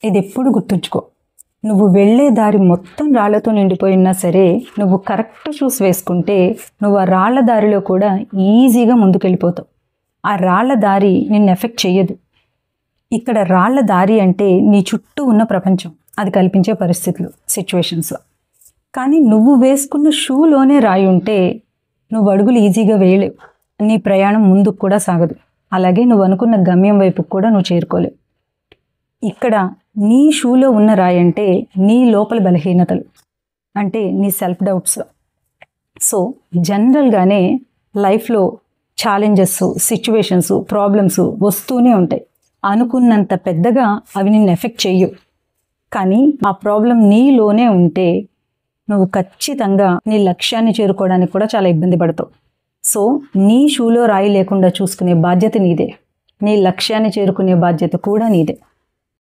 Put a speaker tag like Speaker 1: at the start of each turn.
Speaker 1: ఇది ఎప్పుడు గుర్తుంచుకో. నువ్వు వెళ్ళే దారి మొత్తం రాళ్లతో నిండిపోయినా సరే, నువ్వు కరెక్ట్ షూస్ వేసుకుంటే నువ్వు ఆ రాళ్ల దారిలో కూడా ఈజీగా ముందుకెళ్ళిపోతావు. ఆ రాళ్ల దారి నిన్ను ఎఫెక్ట్ చెయ్యదు. ఇక్కడ రాళ్ల దారి అంటే నీ చుట్టూ ఉన్న ప్రపంచం, అది కల్పించే పరిస్థితులు, సిచ్యువేషన్స్. కానీ నువ్వు వేసుకున్న షూలోనే రాయి ఉంటే నువ్వు అడుగులు ఈజీగా వేయలేవు, నీ ప్రయాణం ముందుకు కూడా సాగదు. అలాగే నువ్వు అనుకున్న గమ్యం వైపుకు కూడా నువ్వు చేరుకోలేవు. ఇక్కడ నీ షూలో ఉన్న రాయి అంటే నీ లోపల బలహీనతలు, అంటే నీ సెల్ఫ్ డౌట్స్. సో జనరల్గానే లైఫ్లో ఛాలెంజెస్, సిచ్యువేషన్స్, ప్రాబ్లమ్స్ వస్తూనే ఉంటాయి. అనుకున్నంత పెద్దగా అవి నిన్ను ఎఫెక్ట్ చెయ్యవు. కానీ ఆ ప్రాబ్లం నీలోనే ఉంటే నువ్వు ఖచ్చితంగా నీ లక్ష్యాన్ని చేరుకోవడానికి కూడా చాలా ఇబ్బంది పడతావు. సో నీ షూలో రాయి లేకుండా చూసుకునే బాధ్యత నీదే, నీ లక్ష్యాన్ని చేరుకునే బాధ్యత కూడా నీదే.